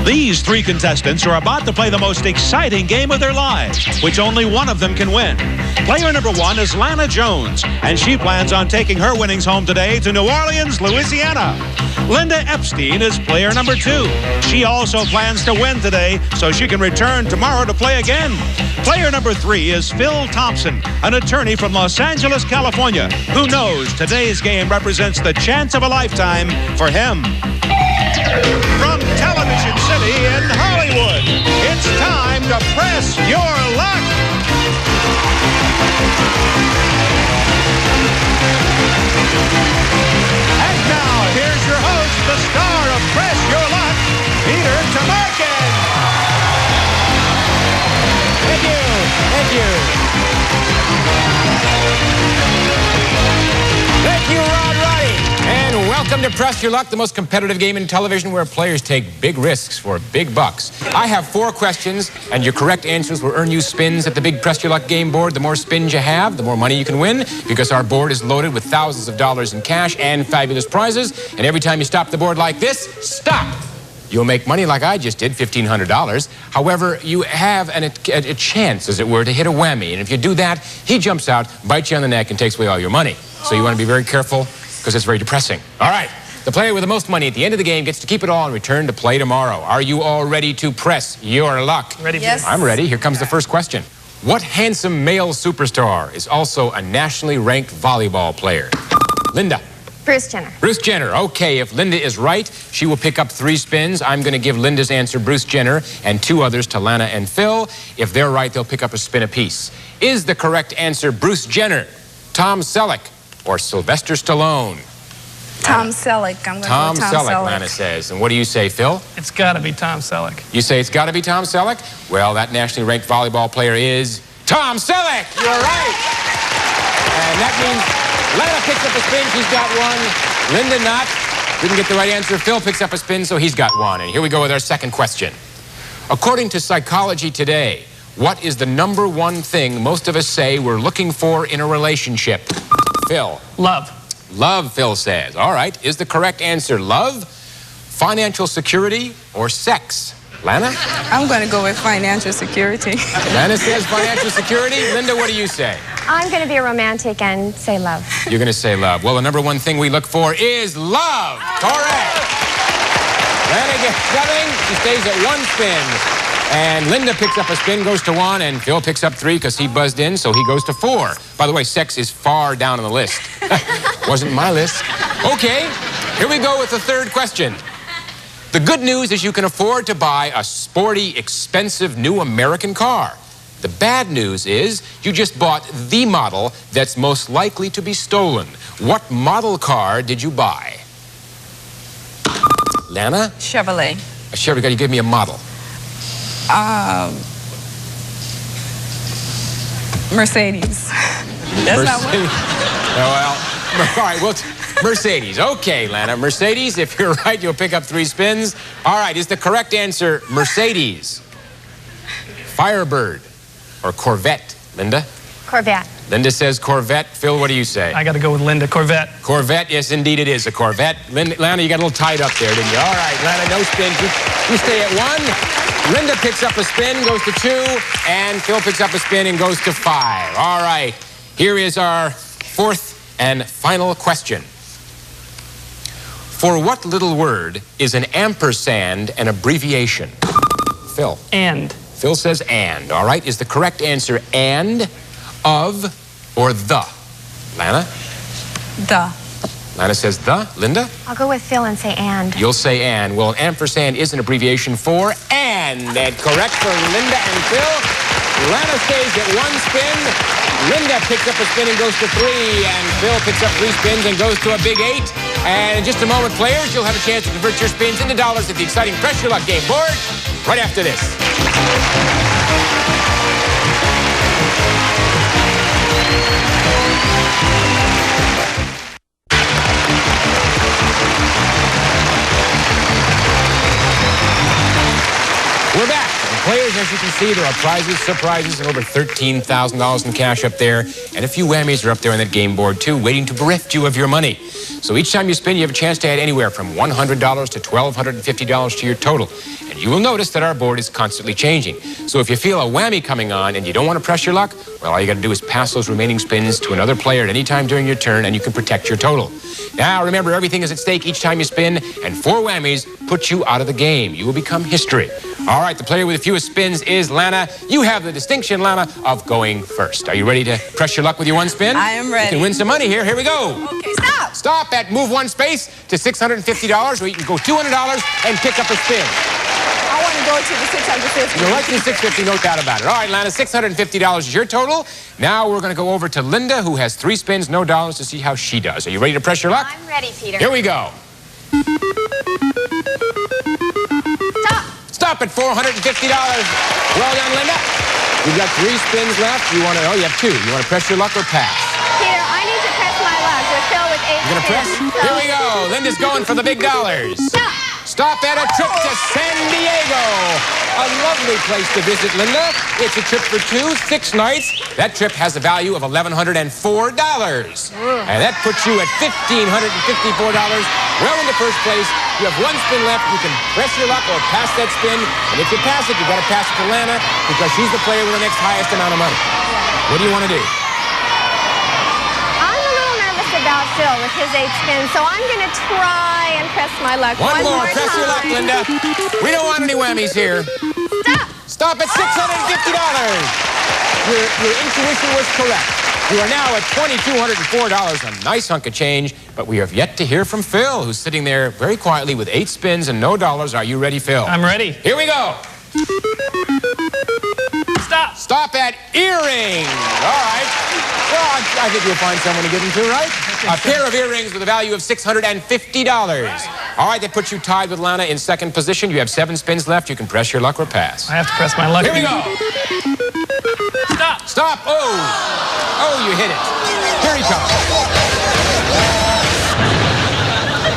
These three contestants are about to play the most exciting game of their lives, which only one of them can win. Player number one is Lana Jones, and she plans on taking her winnings home today to New Orleans, Louisiana. Linda Epstein is player number two. She also plans to win today so she can return tomorrow to play again. Player number three is Phil Thompson, an attorney from Los Angeles, California, who knows today's game represents the chance of a lifetime for him. From Television City in Hollywood, it's time to press your luck. And now, here's your host, the star of Press Your Luck, Peter Tamarkin. Thank you. Thank you. Thank you, Rod Roddy. And welcome to Press Your Luck, the most competitive game in television where players take big risks for big bucks. I have 4 questions, and your correct answers will earn you spins at the big Press Your Luck game board. The more spins you have, the more money you can win, because our board is loaded with thousands of dollars in cash and fabulous prizes. And every time you stop the board like this, stop! You'll make money like I just did, $1,500. However, you have a chance, as it were, to hit a whammy. And if you do that, he jumps out, bites you on the neck, and takes away all your money. So you want to be very careful, because it's very depressing. All right, the player with the most money at the end of the game gets to keep it all and return to play tomorrow. Are you all ready to press your luck? Ready? Yes. I'm ready. Here comes the first question. What handsome male superstar is also a nationally ranked volleyball player? Linda. Bruce Jenner. Bruce Jenner. Okay, if Linda is right, she will pick up 3 spins. I'm going to give Linda's answer Bruce Jenner and 2 others to Lana and Phil. If they're right, they'll pick up a spin apiece. Is the correct answer Bruce Jenner, Tom Selleck, or Sylvester Stallone? Tom Selleck. I'm going to go with Tom Selleck. Lana says. And what do you say, Phil? It's got to be Tom Selleck. You say it's got to be Tom Selleck? Well, that nationally ranked volleyball player is Tom Selleck. You're right. And that means Lana picks up a spin. She's got 1. Linda not. Didn't get the right answer. Phil picks up a spin, so he's got 1. And here we go with our second question. According to Psychology Today, what is the #1 thing most of us say we're looking for in a relationship? Phil. Love. Love, Phil says. All right. Is the correct answer love, financial security, or sex? Lana? I'm going to go with financial security. Lana says financial security. Linda, what do you say? I'm going to be a romantic and say love. You're going to say love. Well, the #1 thing we look for is love. Correct. Lana gets nothing. She stays at 1 spin. And Linda picks up a spin, goes to 1, and Phil picks up 3 because he buzzed in, so he goes to 4. By the way, sex is far down on the list. Wasn't my list. Okay, here we go with the third question. The good news is you can afford to buy a sporty, expensive new American car. The bad news is you just bought the model that's most likely to be stolen. What model car did you buy? Lana? Chevrolet. A Chevrolet. You give me a model. Mercedes. That's not what... Well, all right, well, Mercedes. Okay, Lana. Mercedes, if you're right, you'll pick up 3 spins. All right, is the correct answer Mercedes, Firebird, or Corvette? Linda? Corvette. Linda says Corvette. Phil, what do you say? I got to go with Linda. Corvette. Corvette, yes, indeed it is a Corvette. Lana, you got a little tied up there, didn't you? All right, Lana, no spins. You stay at 1. Linda picks up a spin, goes to 2, and Phil picks up a spin and goes to 5. All right, here is our 4th and final question. For what little word is an ampersand an abbreviation? Phil. And. Phil says and. All right, is the correct answer and, of, or the? Lana? The. Lana says the. Linda? I'll go with Phil and say and. You'll say and. Well, an ampersand is an abbreviation for and. And correct for Linda and Phil. Lana stays at 1 spin. Linda picks up a spin and goes to 3. And Phil picks up 3 spins and goes to a big 8. And in just a moment, players, you'll have a chance to convert your spins into dollars at the exciting Press Your Luck game board right after this. We're back. Players, as you can see, there are prizes, surprises, and over $13,000 in cash up there. And a few whammies are up there on that game board, too, waiting to bereft you of your money. So each time you spin, you have a chance to add anywhere from $100 to $1,250 to your total. And you will notice that our board is constantly changing. So if you feel a whammy coming on and you don't want to press your luck, well, all you got to do is pass those remaining spins to another player at any time during your turn, and you can protect your total. Now, remember, everything is at stake each time you spin, and 4 whammies put you out of the game. You will become history. All right, the player with the fewest spins is Lana. You have the distinction, Lana, of going first. Are you ready to press your luck with your 1 spin? I am ready. You can win some money here. Here we go. Okay, stop. Stop at move 1 space to $650, where you can go $200 and pick up a spin. I want to go to the 650. You're right to the 650, no doubt about it. All right, Lana, $650 is your total. Now we're going to go over to Linda, who has 3 spins, no dollars, to see how she does. Are you ready to press your luck? I'm ready, Peter. Here we go. Stop at $450. Well done, Linda. You've got 3 spins left. You want to, oh, you have 2. You want to press your luck or pass? Peter, I need to press my luck. We're filled with 8 You're going to press? spins, so... Here we go. Linda's going for the big dollars. Stop at a trip to San Diego. A lovely place to visit, Linda. It's a trip for 2, 6 nights. That trip has a value of $1,104. And that puts you at $1,554. Well, in the first place, you have 1 spin left. You can press your luck or pass that spin. And if you pass it, you've got to pass it to Lana because she's the player with the next highest amount of money. What do you want to do? I'm a little nervous about Phil with his 8 spins, so I'm going to try and press my luck. One more. Time. Press your luck, Linda. We don't want any whammies here. Stop. Stop at $650. Your intuition was correct. You are now at $2,204, a nice hunk of change, but we have yet to hear from Phil, who's sitting there very quietly with 8 spins and no dollars. Are you ready, Phil? I'm ready. Here we go. Stop. Stop at earrings. All right. Well, I think you'll find someone to give them to, right? A pair of earrings with a value of $650. All right, that puts you tied with Lana in 2nd position. You have 7 spins left. You can press your luck or pass. I have to press my luck. Here we go. Stop. Stop. Oh. Oh, you hit it. Here he comes.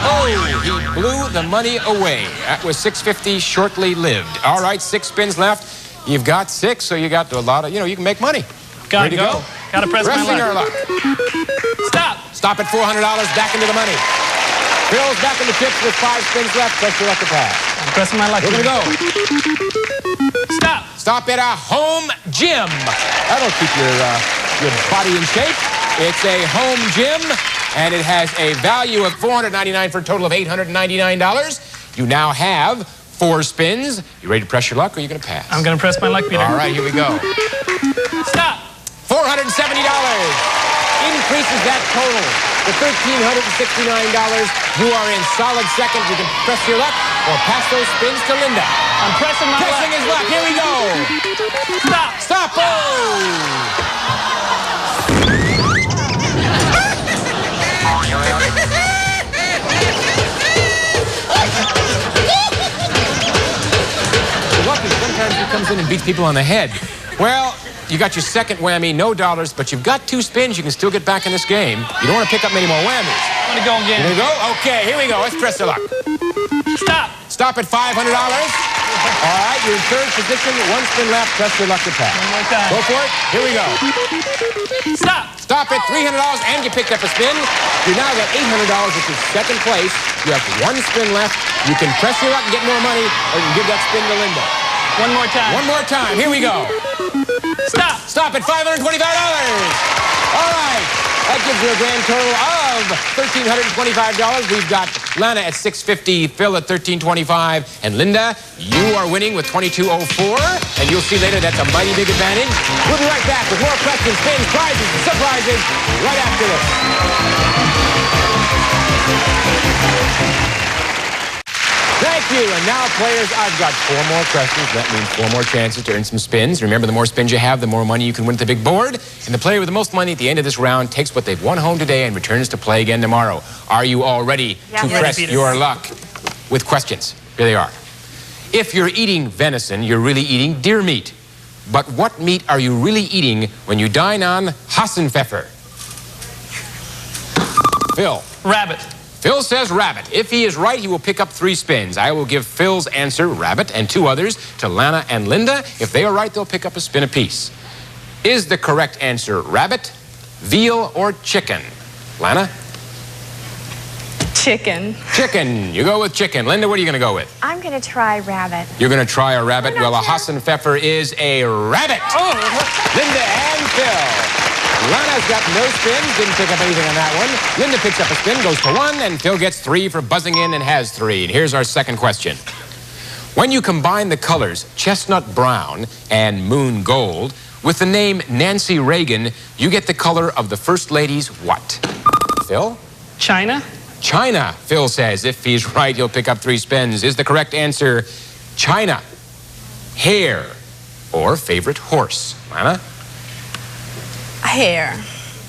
Oh, he blew the money away. That was $650 shortly lived. All right, 6 spins left. You've got 6, so you got a lot of, you can make money. Gotta go. Gotta press my Pressing our luck. Stop. Stop at $400, back into the money. Phil's back in the chips with 5 spins left. Press your luck to pass. I'm pressing my luck. We're gonna go. Stop. Stop at a home gym. That'll keep your body in shape. It's a home gym, and it has a value of $499 for a total of $899. You now have 4 spins. You ready to press your luck, or are you going to pass? I'm going to press my luck, Peter. All right, here we go. Stop. $470. Increases that total to $1,369. You are in solid second. You can press your luck or pass those spins to Linda. I'm pressing my luck. Pressing his luck. Here we go. Stop. Stop. Oh! Lucky sometimes he comes in and beats people on the head. Well, you got your 2nd whammy, no dollars, but you've got 2 spins. You can still get back in this game. You don't want to pick up many more whammies. I'm going to go again. Here we go? Okay, here we go. Let's press the luck. Stop. Stop at $500. All right, you're in 3rd position. 1 spin left. Press your luck to pass. One more time. Go for it. Here we go. Stop. Stop at $300, and you picked up a spin. You now got $800, which is 2nd place. You have 1 spin left. You can press your luck and get more money, or you can give that spin to Linda. One more time. One more time. Here we go. Stop. Stop at $525. All right. That gives you a grand total of $1,325. We've got Lana at $650, Phil at $1,325, and Linda, you are winning with $2,204. And you'll see later that's a mighty big advantage. We'll be right back with more questions, spins, prizes, and surprises right after this. Thank you. And now, players, I've got 4 more questions. That means 4 more chances to earn some spins. Remember, the more spins you have, the more money you can win at the big board. And the player with the most money at the end of this round takes what they've won home today and returns to play again tomorrow. Are you all ready to press your luck with questions? Here they are. If you're eating venison, you're really eating deer meat. But what meat are you really eating when you dine on Hassenpfeffer? Phil. Rabbit. Phil says rabbit. If he is right, he will pick up 3 spins. I will give Phil's answer, rabbit, and 2 others to Lana and Linda. If they are right, they'll pick up a spin apiece. Is the correct answer rabbit, veal, or chicken? Lana? Chicken. Chicken. You go with chicken. Linda, what are you going to go with? I'm going to try rabbit. You're going to try a rabbit? Why not, Well, a Sarah? Hassan Pfeffer is a rabbit. Oh! Linda and Phil. Lana's got no spins, didn't pick up anything on that one. Linda picks up a spin, goes to 1, and Phil gets 3 for buzzing in and has 3. And here's our second question. When you combine the colors chestnut brown and moon gold with the name Nancy Reagan, you get the color of the First Lady's what? Phil? China? China, Phil says. If he's right, he'll pick up 3 spins. Is the correct answer China, hare, or favorite horse? Lana? Hair.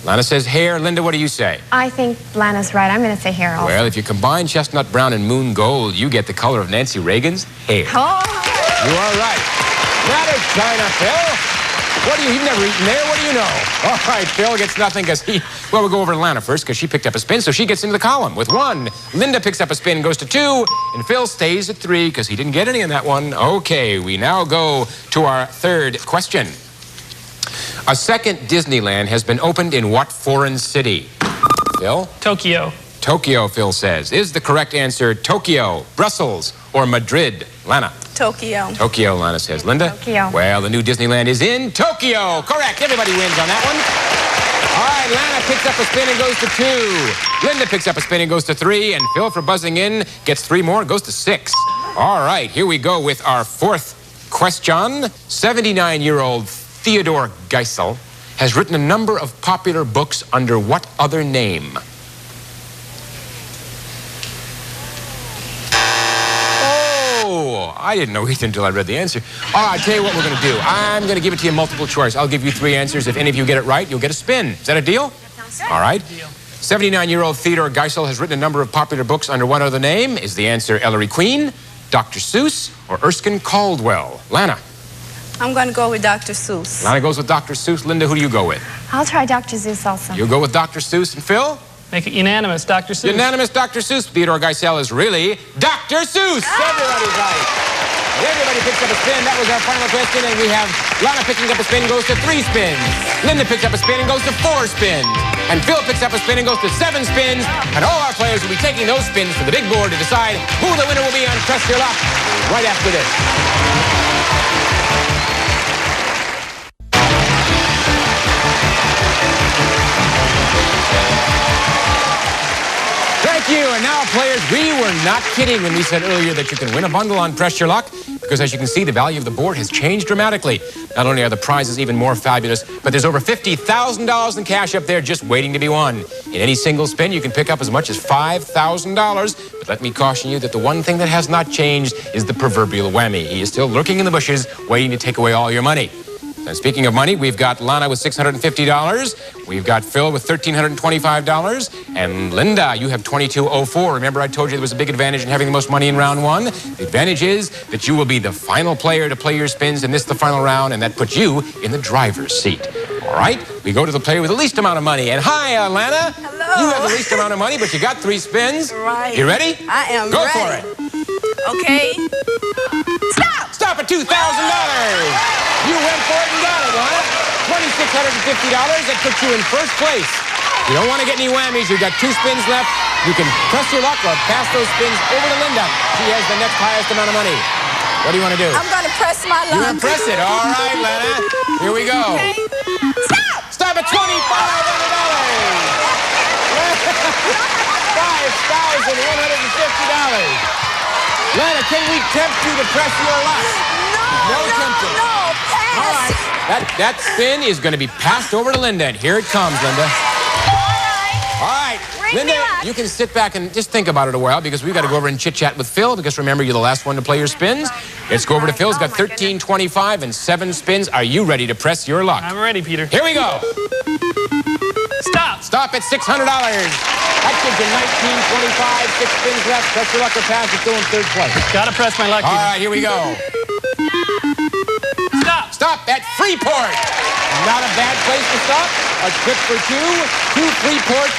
Lana says hare. Linda, what do you say? I think Lana's right. I'm going to say hair also. Well, if you combine chestnut brown and moon gold, you get the color of Nancy Reagan's hair. Oh. You are right. That is China, Phil. What do you've never eaten there. What do you know? All right, Phil gets nothing because well, we'll go over to Lana first because she picked up a spin, so she gets into the column with 1. Linda picks up a spin and goes to 2, and Phil stays at 3 because he didn't get any in that one. Okay, we now go to our third question. A second Disneyland has been opened in what foreign city? Phil? Tokyo. Tokyo, Phil says. Is the correct answer Tokyo, Brussels, or Madrid? Lana? Tokyo. Tokyo, Lana says. Linda? Tokyo. Well, the new Disneyland is in Tokyo. Correct. Everybody wins on that one. All right, Lana picks up a spin and goes to 2. Linda picks up a spin and goes to 3. And Phil, for buzzing in, gets 3 more and goes to 6. All right, here we go with our fourth question. 79-year-old Theodore Geisel has written a number of popular books under what other name? Oh, I didn't know either until I read the answer. All right, I'll tell you what we're going to do. I'm going to give it to you multiple choice. I'll give you 3 answers. If any of you get it right, you'll get a spin. Is that a deal? That sounds good. All right. 79-year-old Theodore Geisel has written a number of popular books under what other name? Is the answer Ellery Queen, Dr. Seuss, or Erskine Caldwell? Lana? I'm going to go with Dr. Seuss. Lana goes with Dr. Seuss. Linda, who do you go with? I'll try Dr. Zeus also. You go with Dr. Seuss. And Phil? Make it unanimous, Dr. Seuss. Unanimous Dr. Seuss. Theodore Geisel is really Dr. Seuss. Everybody's right. Everybody picks up a spin. That was our final question. And we have Lana picking up a spin, goes to 3 spins. Linda picks up a spin and goes to 4 spins. And Phil picks up a spin and goes to 7 spins. And all our players will be taking those spins to the big board to decide who the winner will be on Trust Your Luck right after this. Thank you. And now, players, we were not kidding when we said earlier that you can win a bundle on Press Your Luck, because as you can see, the value of the board has changed dramatically. Not only are the prizes even more fabulous, but there's over $50,000 in cash up there just waiting to be won. In any single spin, you can pick up as much as $5,000. But let me caution you that the one thing that has not changed is the proverbial whammy. He is still lurking in the bushes, waiting to take away all your money. And speaking of money, we've got Lana with $650. We've got Phil with $1,325. And Linda, you have $2,204. Remember, I told you there was a big advantage in having the most money in round 1? The advantage is that you will be the final player to play your spins and miss the final round, and that puts you in the driver's seat. All right? We go to the player with the least amount of money. And hi, Lana. Hello. You have the least amount of money, but you got 3 spins. Right. You ready? I am Go ready. for it. Okay. Stop! Stop at $2,000. You went for it and got it, Lana. $2,650. That puts you in first place. You don't want to get any whammies. You've got 2 spins left. You can press your luck or pass those spins over to Linda. She has the next highest amount of money. What do you want to do? I'm going to press my luck. You want to press it? All right, Lana. Here we go. Okay. Stop! Stop at $2,500. $5,150. Lana, can we tempt you to press your luck? No tempting. No, pass. All right. That spin is going to be passed over to Linda, and here it comes, Linda. All right. Bring Linda, me luck. you can sit back and just think about it a while, because we've got to go over and chit-chat with Phil, because remember, you're the last one to play your spins. Let's go over to Phil. He's got $1,325 and 7 spins. Are you ready to press your luck? I'm ready, Peter. Here we go. Stop! Stop at $600. That gives you $1,925, 6 spins left. Press your luck or pass. You're still in 3rd place. Gotta press my luck, All Peter. right, here we go. Stop! Stop at Freeport. Not a bad place to stop. A trip for 2 to Freeport,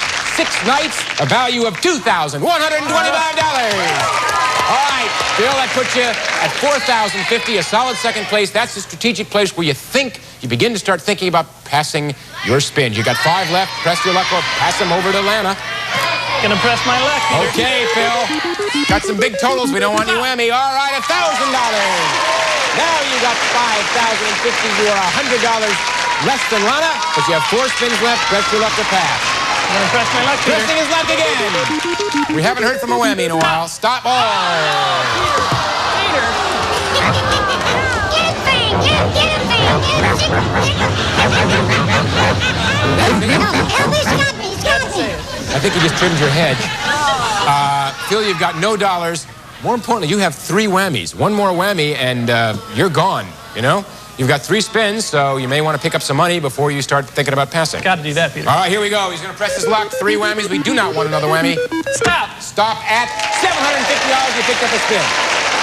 6 nights, a value of $2,125. All right, Bill, that puts you at $4,050, a solid second place. That's the strategic place where you begin to start thinking about passing your spins. You got 5 left. Press your luck or pass them over to Lana. Gonna press my luck, Peter. Okay, Phil. Got some big totals. We don't want any whammy. All right, $1,000. Now you got $5,050. You are $100 less than Lana, but you have 4 spins left. Press your luck to pass. I'm gonna press my luck, Peter. Pressing his luck again. We haven't heard from a whammy in a while. Stop. Oh. Peter. I think you just trimmed your hedge. Phil, you've got no dollars. More importantly, you have 3 whammies. One more whammy and you're gone, you know? You've got 3 spins, so you may want to pick up some money before you start thinking about passing. Got to do that, Peter. All right, here we go. He's going to press his luck. 3 whammies. We do not want another whammy. Stop. Stop at $750. You picked up a spin.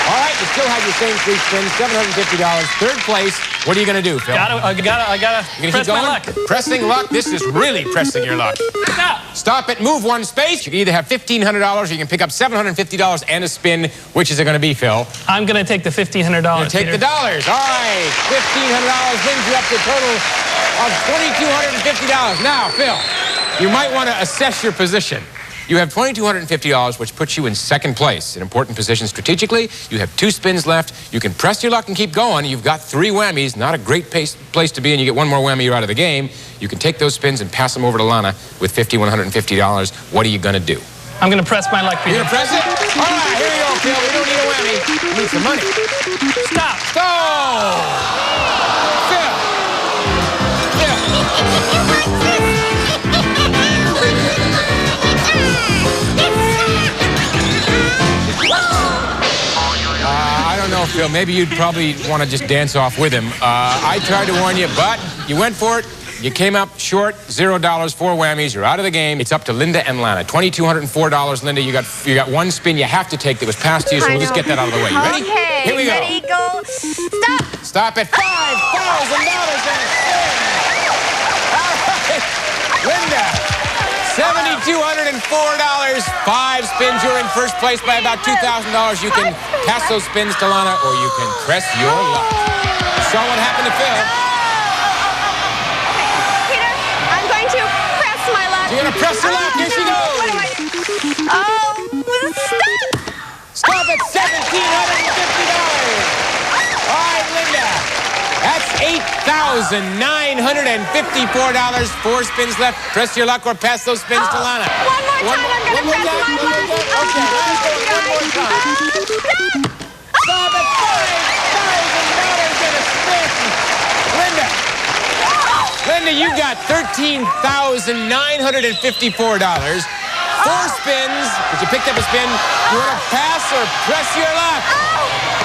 All right, you still have your same 3 spins, $750. Third place. What are you going to do, Phil? I gotta You press keep going? my luck. Pressing luck. This is really pressing your luck. Stop. Stop it. Move 1 space. You can either have $1,500 or you can pick up $750 and a spin. Which is it going to be, Phil? I'm gonna take the $1,500. Take Peter. the dollars. All right. $1,500 brings you up to a total of $2,250. Now, Phil, you might want to assess your position. You have $2,250, which puts you in second place, an important position strategically. You have 2 spins left. You can press your luck and keep going. You've got 3 whammies, not a great place to be, and you get 1 more whammy, you're out of the game. You can take those spins and pass them over to Lana with $5,150. What are you going to do? I'm gonna press my luck, Peter. You're going to press it? All right, here you go, Phil. We don't need a whammy. We need some money. Stop. Go! Phil. I don't know, Phil. Maybe you'd probably want to just dance off with him. I tried to warn you, but you went for it. You came up short, $0, 4 whammies. You're out of the game. It's up to Linda and Lana. $2,204, Linda. You got 1 spin you have to take that was passed to you, so we'll just get that out of the way. You ready? Okay. Here we go. Ready, go. Stop. Stop at $5,000 and a spin. All right. Linda, $7,204. 5 spins. You're in first place by about $2,000. You can pass those spins to Lana, or you can press your luck. You saw what happened to Phil. Peter, I'm going to press my luck. You're going to press your luck. Here she goes. What do I do? Oh, stop. Stop at $1,750. All right, Linda. That's $8,954. 4 spins left. Press your luck or pass those spins to Lana. One more time. I'm going to press my luck. Okay, let's go one more time. Stop at $5,000 and a spin. Linda, you got $13,954. 4 spins, but you picked up a spin. You want to pass or press your luck?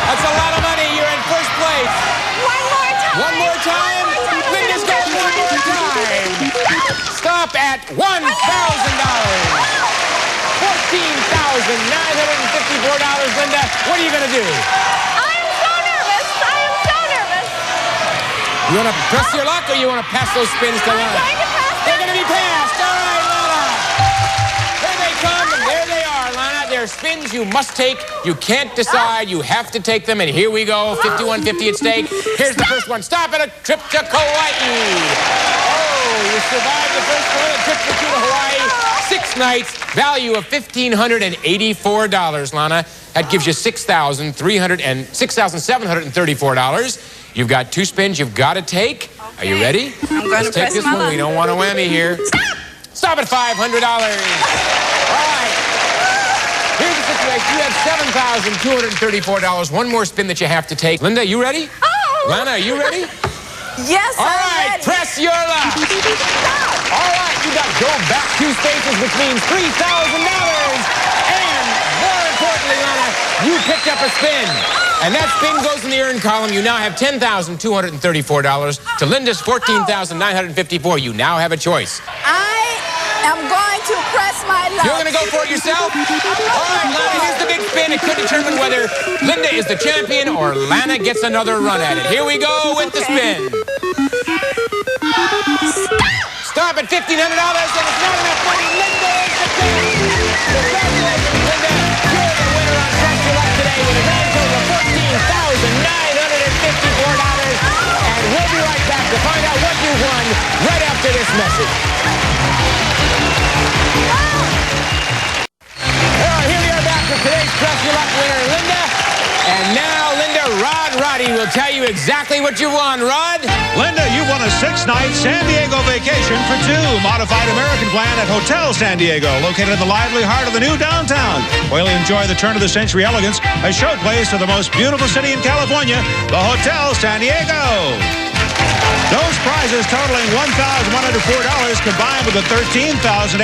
That's a lot of money. You're in first place. One more time. Linda's going one more time. Stop at $1,000. $14,954, Linda. What are you going to do? I am so nervous. You want to press your luck or you want to pass those spins to Lana? I'm going to pass. They're going to be passed. All right, Lana. There they come, and there they are, Lana. They're spins you must take. You can't decide. You have to take them, and here we go. $5,150 at stake. Here's the first one. Stop at a trip to Kauai. Oh, you survived the first one, a trip to Hawaii. 6 nights, value of $1,584, Lana. That gives you $6,734. You've got 2 spins you've got to take. Okay. Are you ready? I'm going to take press this my one. luck. We don't want a whammy here. Stop at $500. All right. Here's the situation. You have $7,234. 1 more spin that you have to take. Linda, you ready? Oh. Lana, are you ready? Yes, All right, I'm ready. press your luck. All right, you got to go back 2 spaces, which means $3,000. And more importantly, Lana, you picked up a spin. And that spin goes in the earn column. You now have $10,234 to Linda's $14,954. You now have a choice. I am going to press my luck. You're going to go for it yourself? All right, Lana, here's the big spin. It could determine whether Linda is the champion or Lana gets another run at it. Here we go with the spin. Stop at $1,500, and it's not enough money. Linda is you exactly what you won, Rod. Linda, you won a 6-night San Diego vacation for 2. Modified American plan at Hotel San Diego, located in the lively heart of the new downtown. Where you'll enjoy the turn-of-the-century elegance, a showplace of the most beautiful city in California, the Hotel San Diego. Those prizes totaling $1,104 combined with the $13,850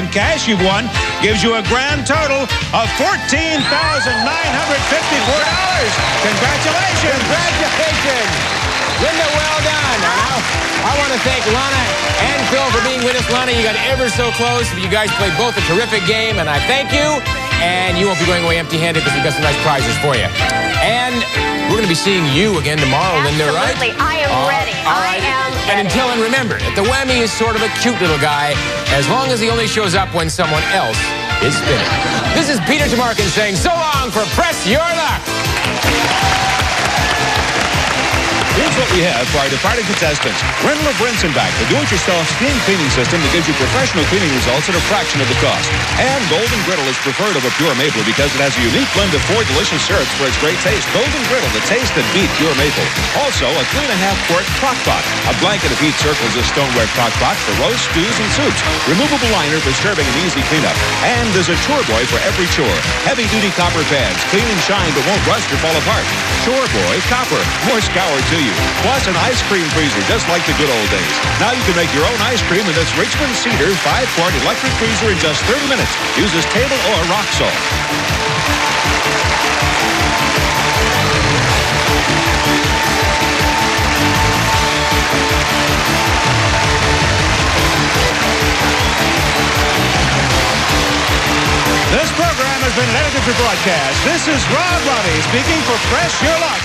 in cash you've won gives you a grand total of $14,954. Congratulations! Congratulations! Linda, well done. Now, I want to thank Lana and Phil for being with us. Lana, you got ever so close. You guys played both a terrific game, and I thank you. And you won't be going away empty-handed because we've got some nice prizes for you. And we're going to be seeing you again tomorrow, Linda, right? Absolutely. I am ready. All right. I am ready. And remember, that the whammy is sort of a cute little guy as long as he only shows up when someone else is spinning. This is Peter Tamarkin saying so long for Press Your Luck. Here's what we have for our departed contestants. Rental of Rinse and Back, the do-it-yourself steam cleaning system that gives you professional cleaning results at a fraction of the cost. And Golden Griddle is preferred over Pure Maple because it has a unique blend of 4 delicious syrups for its great taste. Golden Griddle, the taste that beats Pure Maple. Also, a 3.5-quart crock pot. A blanket of heat circles a stoneware crock pot for roasts, stews, and soups. Removable liner for serving and easy cleanup. And there's a Chore Boy for every chore. Heavy-duty copper pads, clean and shine but won't rust or fall apart. Chore Boy Copper, more scour to you. Plus an ice cream freezer, just like the good old days. Now you can make your own ice cream in this Richmond Cedar 5-quart electric freezer in just 30 minutes. Uses table or rock salt. This program has been edited for broadcast. This is Rob Robbie speaking for Press Your Luck.